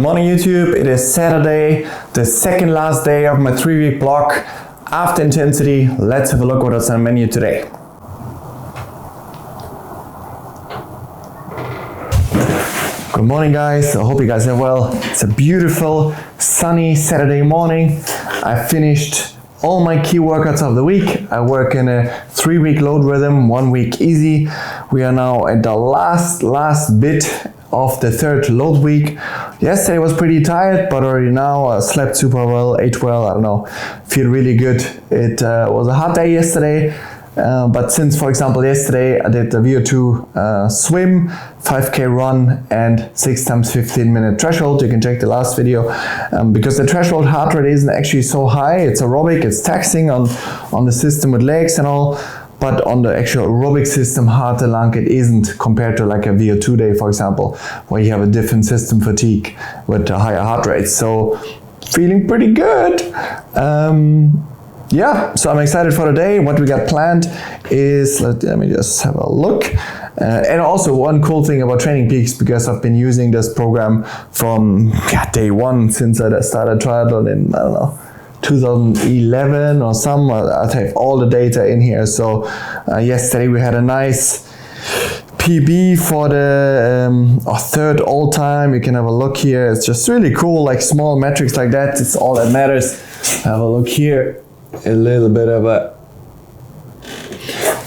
morning YouTube, it is Saturday, the second last day of my 3-week block after intensity. Let's have a look what's on the menu today. Good morning guys, I hope you guys are well. It's a beautiful sunny Saturday morning. I finished all my key workouts of the week. I work in a 3-week load rhythm, 1 week easy. We are now at the last bit of the third load week. Yesterday was pretty tired, but already now I slept super well, ate well, I don't know, feel really good. It was a hot day yesterday, but since, for example, yesterday I did the VO2 swim, 5k run and 6 times 15-minute threshold. You can check the last video because the threshold heart rate isn't actually so high. It's aerobic, it's taxing on the system with legs and all, but on the actual aerobic system, heart and lung, it isn't compared to like a VO2 day, for example, where you have a different system fatigue with a higher heart rate. So feeling pretty good. Yeah, so I'm excited for the day. What we got planned is, let me just have a look. And also one cool thing about Training Peaks, because I've been using this program from day one since I started triathlon in, I don't know, 2011 or some. I have all the data in here. So yesterday we had a nice PB for the third all time. You can have a look here. It's just really cool, like small metrics like that. It's all that matters. Have a look here. A little bit of a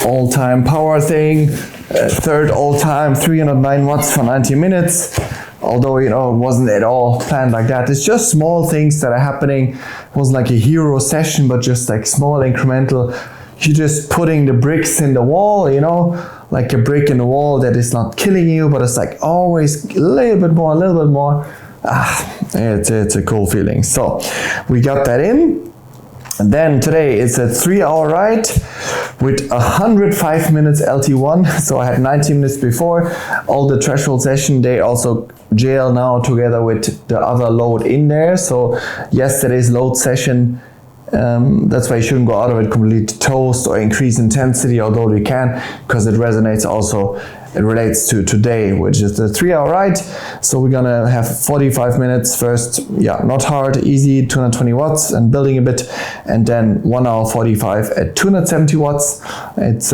all-time power thing. Third all-time 309 watts for 90 minutes. Although, you know, it wasn't at all planned like that. It's just small things that are happening. It wasn't like a hero session, but just like small incremental. You're just putting the bricks in the wall, you know, like a brick in the wall that is not killing you, but it's like always a little bit more. It's a cool feeling. So we got that in. And then today it's a 3-hour ride with 105 minutes LT1. So I had 90 minutes before. All the threshold session, they also gel now together with the other load in there. So yesterday's load session, that's why you shouldn't go out of it completely toast or increase intensity, although you can, because it resonates also. It relates to today, which is the 3-hour ride. So we're gonna have 45 minutes first, not hard, easy, 220 watts and building a bit, and then 1 hour 45 at 270 watts. It's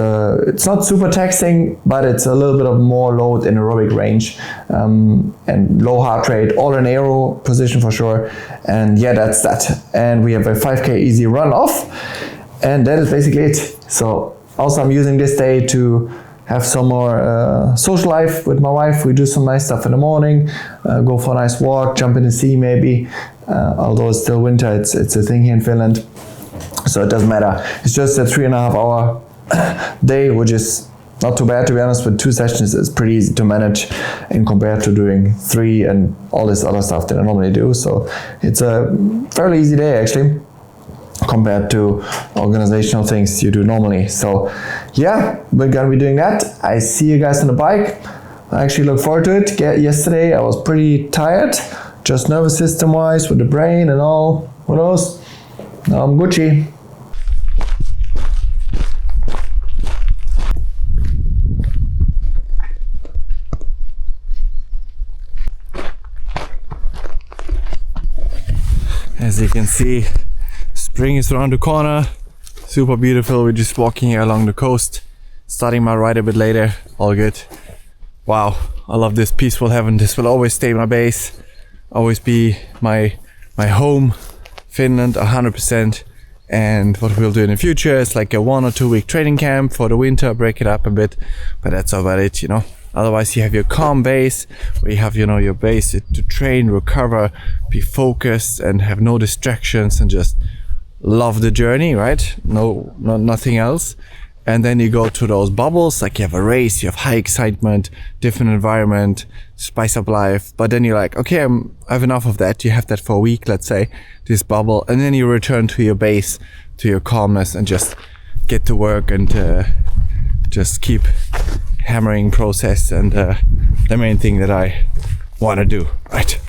not super taxing, but it's a little bit of more load in aerobic range and low heart rate, all in aero position for sure. And yeah, that's that. And we have a 5k easy run off, and that is basically it. So also I'm using this day to have some more social life with my wife. We do some nice stuff in the morning, go for a nice walk, jump in the sea maybe. Although it's still winter, it's a thing here in Finland, so it doesn't matter. It's just a 3.5 hour day, which is not too bad, to be honest. With 2 sessions, it's pretty easy to manage in compared to doing 3 and all this other stuff that I normally do. So it's a fairly easy day actually, compared to organizational things you do normally. So yeah, we're gonna be doing that. I see you guys on the bike. I actually look forward to it. Yesterday I was pretty tired, just nervous system wise with the brain and all. Who knows? Now I'm Gucci. As you can see, spring is around the corner, super beautiful. We're just walking here along the coast, starting my ride a bit later, all good. Wow, I love this peaceful heaven. This will always stay my base, always be my home, Finland 100%. And what we'll do in the future is like a 1 or 2 week training camp for the winter, break it up a bit, but that's about it, you know. Otherwise you have your calm base, where you have, you know, your base to train, recover, be focused and have no distractions and just love the journey, right? Nothing else. And then you go to those bubbles, like you have a race, you have high excitement, different environment, spice up life. But then you're like, okay, I have enough of that. You have that for a week, let's say, this bubble. And then you return to your base, to your calmness, and just get to work and just keep hammering process and the main thing that I want to do, right?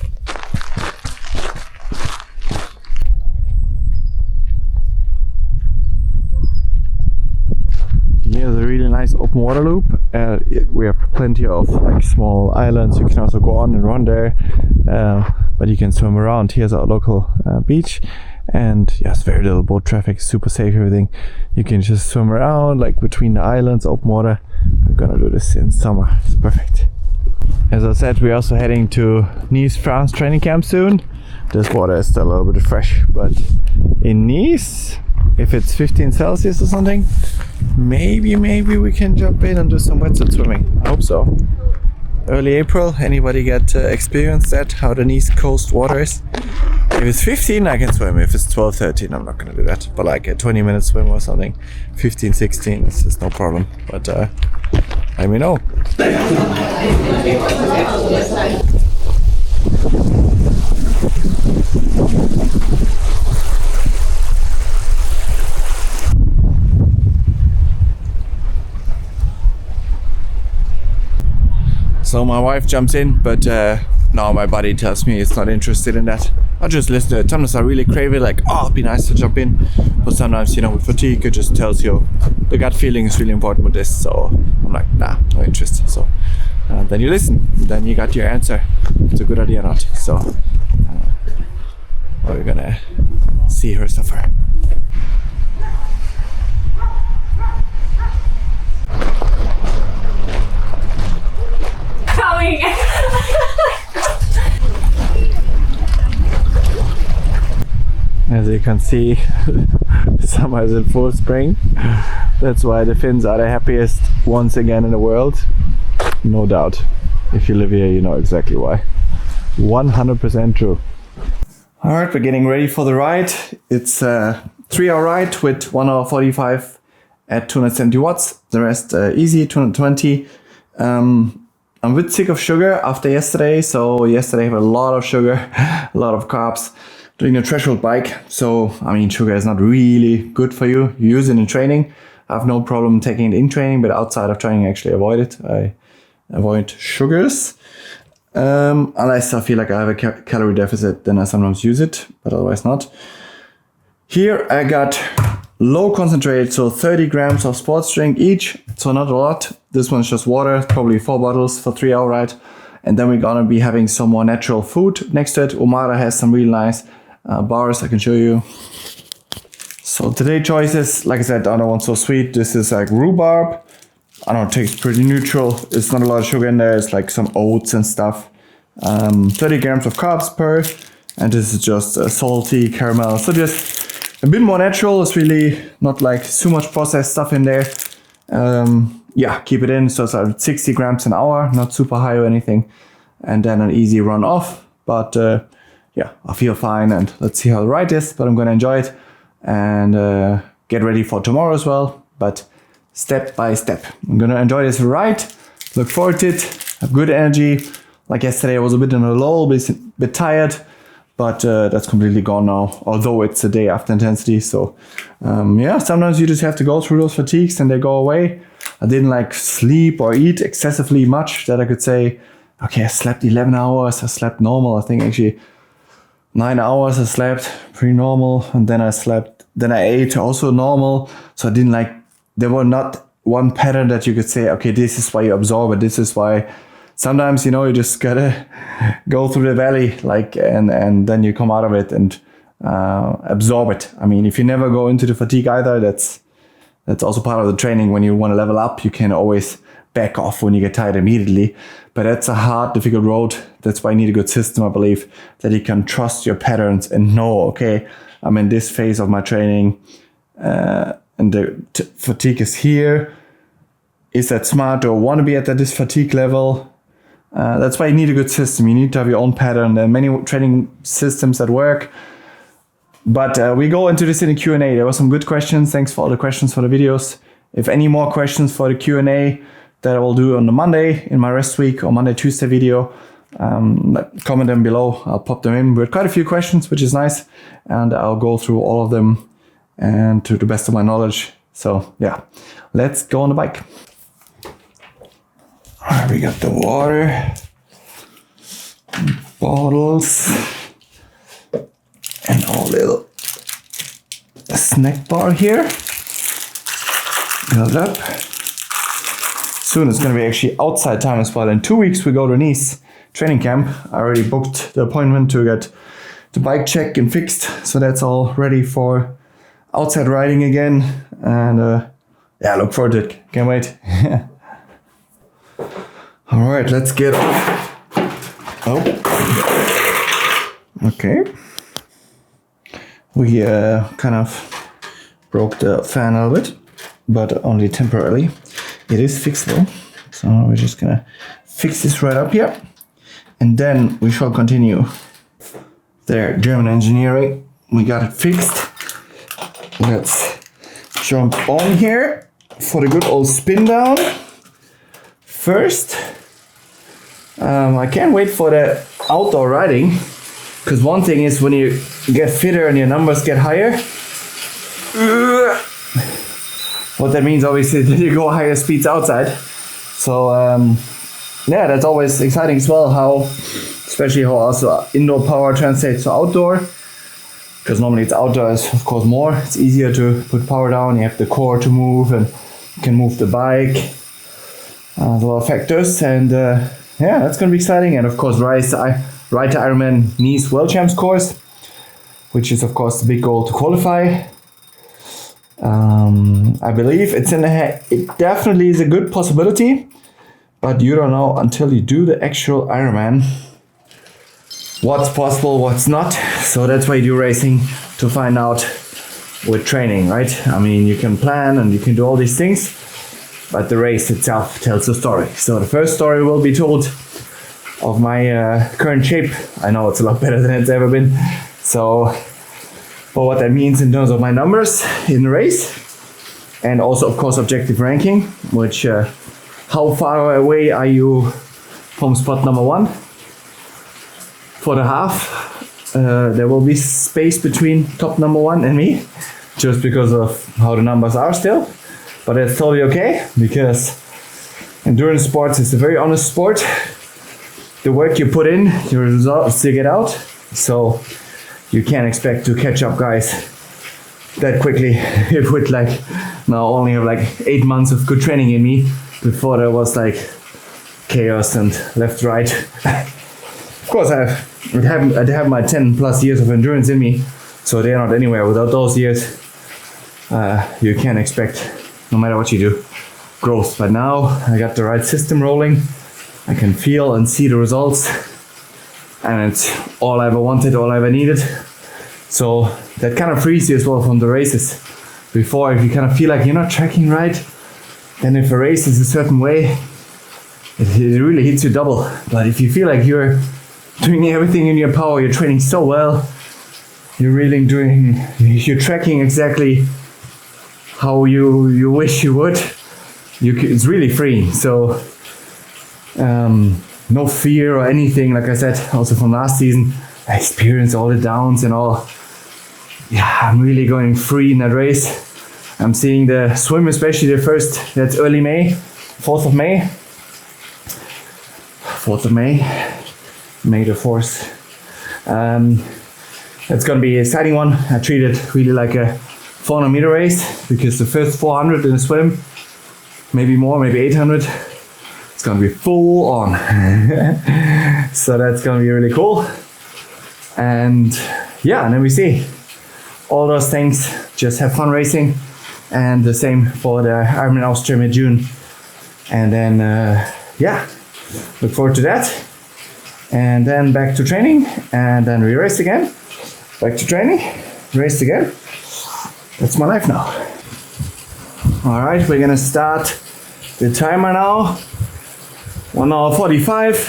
Here's a really nice open water loop, We have plenty of like small islands. You can also go on and run there, but you can swim around. Here's our local beach, and yes, very little boat traffic, super safe, everything. You can just swim around like between the islands, open water. We're gonna do this in summer. It's perfect. As I said, we're also heading to Nice, France training camp soon. This water is still a little bit fresh, but in Nice, if it's 15 Celsius or something, maybe we can jump in and do some wetsuit swimming. I hope so. Early April, anybody get experience that, how the Nice coast water is? If it's 15, I can swim. If it's 12, 13, I'm not gonna do that. But like a 20-minute swim or something, 15, 16, it's just no problem. But let me know. So my wife jumps in, but now my body tells me it's not interested in that. I just listen to it. Sometimes I really crave it, like, oh, it'd be nice to jump in. But sometimes, you know, with fatigue, it just tells you the gut feeling is really important with this. So I'm like, nah, no interest. So then you listen, then you got your answer. It's a good idea or not. So we're gonna see her suffer. Coming. As you can see, summer is in full spring. That's why the Finns are the happiest once again in the world. No doubt. If you live here, you know exactly why. 100% true. Alright, we're getting ready for the ride. It's a 3-hour ride with 1 hour 45 at 270 watts. The rest easy, 220. I'm a bit sick of sugar after yesterday. So yesterday I had a lot of sugar, a lot of carbs. Doing a threshold bike. So, I mean, sugar is not really good for you. You use it in training. I have no problem taking it in training, but outside of training, I actually avoid it. I avoid sugars. Unless I feel like I have a calorie deficit, then I sometimes use it, but otherwise not. Here I got low concentrate, so 30 grams of sports drink each. So not a lot. This one's just water, probably 4 bottles for 3-hour ride. And then we're gonna be having some more natural food next to it. Omara has some really nice bars I can show you. So today choices, like I said, I don't want so sweet. This is like rhubarb. I don't know, it tastes pretty neutral. It's not a lot of sugar in there. It's like some oats and stuff. 30 grams of carbs per. And this is just salty caramel. So just a bit more natural. It's really not like too much processed stuff in there. Yeah, keep it in. So it's like 60 grams an hour, not super high or anything. And then an easy run off. But yeah, I feel fine, and let's see how the ride is. But I'm gonna enjoy it and get ready for tomorrow as well. But step by step, I'm gonna enjoy this ride. Look forward to it. Have good energy. Like yesterday, I was a bit in a lull, bit tired, but that's completely gone now. Although it's a day after intensity, so yeah, sometimes you just have to go through those fatigues and they go away. I didn't like sleep or eat excessively much that I could say, okay, I slept 11 hours. I slept normal. I think actually 9 hours I slept pretty normal, and then I ate also normal. So I didn't like, there were not one pattern that you could say, okay, this is why you absorb it, this is why. Sometimes, you know, you just gotta go through the valley, like, and then you come out of it and absorb it. I mean, if you never go into the fatigue either, that's also part of the training. When you want to level up, you can always back off when you get tired immediately. But that's a hard, difficult road. That's why you need a good system, I believe, that you can trust your patterns and know, okay, I'm in this phase of my training and the fatigue is here. Is that smart, or want to be at this fatigue level? That's why you need a good system. You need to have your own pattern. There are many training systems that work. But we go into this in the Q&A. There were some good questions. Thanks for all the questions for the videos. If any more questions for the Q&A that I will do on the Monday in my rest week or Monday, Tuesday video, comment them below. I'll pop them in. We had quite a few questions, which is nice. And I'll go through all of them and to the best of my knowledge. So yeah, let's go on the bike. All right, we got the water, bottles, and our little snack bar here. Filled up. soon it's going to be actually outside time as well. In 2 weeks we go to Nice training camp. I already booked the appointment to get the bike checked and fixed, so that's all ready for outside riding again. And yeah, look forward to it. Can't wait. All right, let's get off. Oh, okay. We kind of broke the fan a little bit, but only temporarily. It is fixable, so we're just gonna fix this right up here, and then we shall continue. There, German engineering, we got it fixed. Let's jump on here for the good old spin down. First, I can't wait for the outdoor riding, because one thing is when you get fitter and your numbers get higher, what that means obviously is that you go higher speeds outside. So yeah, that's always exciting as well, how especially how also indoor power translates to outdoor, because normally it's outdoor is of course more, it's easier to put power down, you have the core to move and you can move the bike. There's a lot of factors, and yeah, that's going to be exciting. And of course ride to Ironman Nice World Champs course, which is of course the big goal to qualify. I believe it's in the head. It definitely is a good possibility, but you don't know until you do the actual Ironman what's possible, what's not. So that's why you do racing, to find out with training, right? I mean, you can plan and you can do all these things, but the race itself tells the story. So the first story will be told of my current shape. I know it's a lot better than it's ever been. So for what that means in terms of my numbers in the race, and also of course objective ranking, which how far away are you from spot number 1? For the half, there will be space between top number 1 and me, just because of how the numbers are still. But that's totally okay, because endurance sports is a very honest sport. The work you put in, your results you get out. So you can't expect to catch up guys that quickly. It would like now only have like 8 months of good training in me. Before there was like chaos and left, right. Of course I have my 10 plus years of endurance in me, so they're not anywhere. Without those years, you can't expect, no matter what you do, growth. But now I got the right system rolling. I can feel and see the results, and it's all I ever wanted, all I ever needed. So that kind of frees you as well from the races. Before, if you kind of feel like you're not tracking right, then if a race is a certain way, it really hits you double. But if you feel like you're doing everything in your power, you're training so well, you're tracking exactly how you wish you would, it's really freeing. So no fear or anything. Like I said, also from last season, I experienced all the downs and all. Yeah, I'm really going free in that race. I'm seeing the swim, especially the first, that's early May, 4th of May. 4th of May, May the 4th. That's going to be an exciting one. I treat it really like a 400 meter race, because the first 400 in the swim, maybe more, maybe 800, it's going to be full on. So that's going to be really cool. And yeah, and then we see all those things, just have fun racing. And the same for the Ironman Austria mid-June. And then, yeah, look forward to that. And then back to training, and then we race again. Back to training, race again. That's my life now. All right, we're gonna start the timer now. 1 hour 45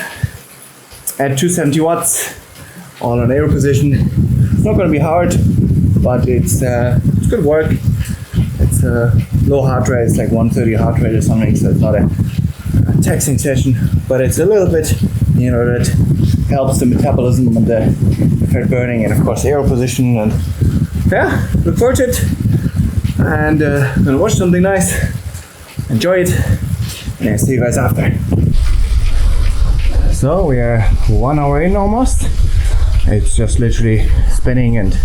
at 270 watts, all on aero position. It's not gonna be hard, but it's good work. It's a low heart rate, it's like 130 heart rate or something, so it's not a taxing session, but it's a little bit, that helps the metabolism and the fat burning, and of course aero position. And yeah, look forward to it, and gonna watch something nice, enjoy it, and I'll see you guys after. So we are 1 hour in almost. It's just literally spinning and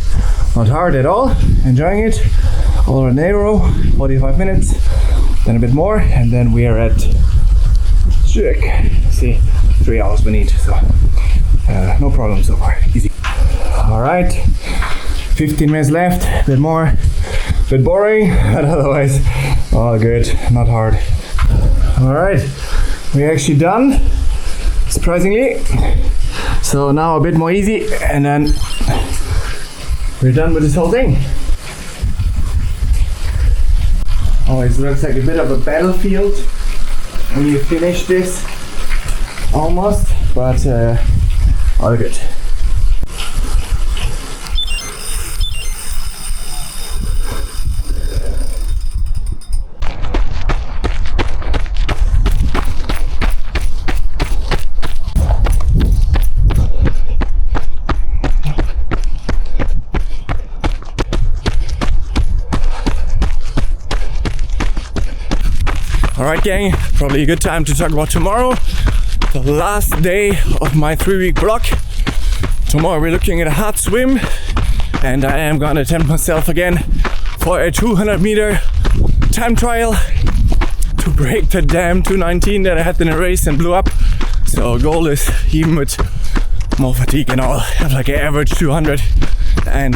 not hard at all, enjoying it. All on aero, 45 minutes, then a bit more, and then we are at check. See, 3 hours we need, so no problem so far, easy. All right, 15 minutes left, a bit more, a bit boring, but otherwise all good, not hard. All right, we're actually done, surprisingly. So now a bit more easy, and then we're done with this whole thing. Always looks like a bit of a battlefield when you finish this, almost, but all good. Alright gang, probably a good time to talk about tomorrow, the last day of my 3-week block. Tomorrow we're looking at a hard swim, and I am gonna attempt myself again for a 200 meter time trial to break the damn 219 that I had in a race and blew up. So goal is, even with more fatigue and all, have like an average 200 and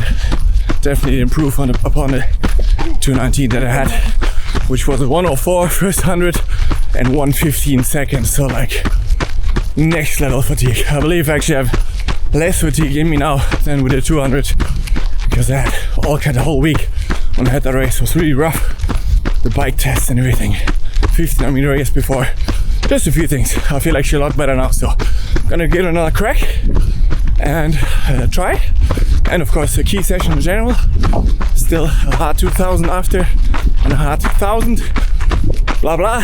definitely improve upon the 219 that I had, which was a 104 first 100 and 115 seconds, so like next level fatigue. I believe I actually have less fatigue in me now than with the 200, because I had all kind of whole week when I had the race. It was really rough, the bike test and everything. 15 meter race before, just a few things. I feel actually a lot better now, so I'm gonna give it another crack and try. And of course a key session in general, still a hard 2000 after and a hard 1000, blah blah,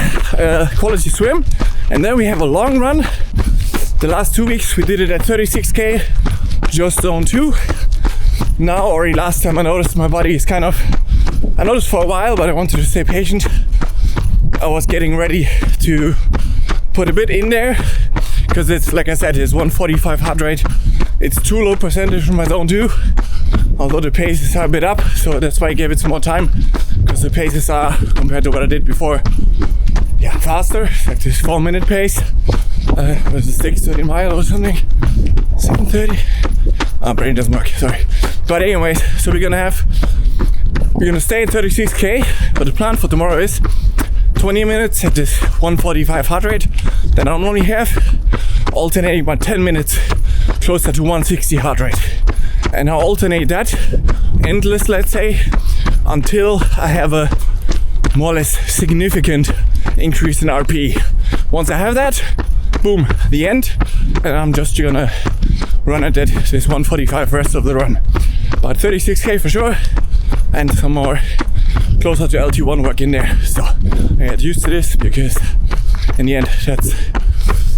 quality swim. And then we have a long run. The last 2 weeks we did it at 36k, just zone 2. Now, already last time I noticed my body is kind of, I noticed for a while, but I wanted to stay patient. I was getting ready to put a bit in there, because it's, like I said, it's 145 heart rate. It's too low percentage from my zone 2, although the paces are a bit up, so that's why I gave it some more time, because the paces are, compared to what I did before, yeah, faster. It's like this 4-minute pace. Was it 6:30 mile or something? 7:30? Brain doesn't work, sorry. But anyways, so we're gonna stay at 36k, but the plan for tomorrow is 20 minutes at this 145 heart rate. Then I'll only have alternating about 10 minutes closer to 160 heart rate. And I'll alternate that endless, let's say, until I have a more or less significant increase in RP. Once I have that, boom, the end, and I'm just gonna run at this 145 rest of the run. But 36k for sure, and some more closer to LT1 work in there. So I get used to this, because in the end, that's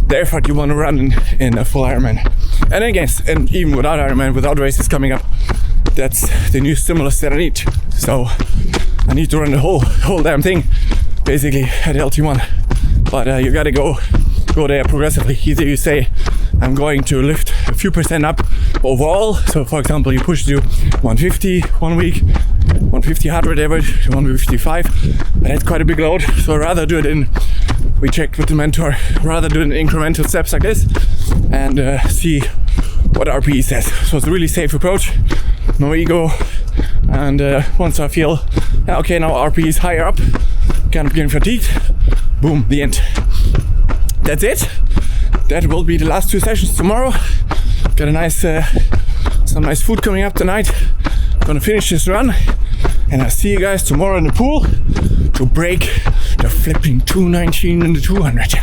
the effort you want to run in a full Ironman. And again, and even without Ironman, without races coming up, that's the new stimulus that I need. So I need to run the whole damn thing, basically, at LT1. But you gotta go there progressively. Either you say, I'm going to lift a few percent up overall. So for example, you push to 150 1 week, 150 heart rate average, 155, but that's quite a big load. So I'd rather do it we checked with the mentor, rather do it in incremental steps like this, and see what RPE says. So it's a really safe approach, no ego. And once I feel, okay, now RPE is higher up, kind of getting fatigued, boom, the end. That's it. That will be the last 2 sessions tomorrow. Got a nice, some nice food coming up tonight. Gonna finish this run, and I'll see you guys tomorrow in the pool to break the flipping 219 and the 200.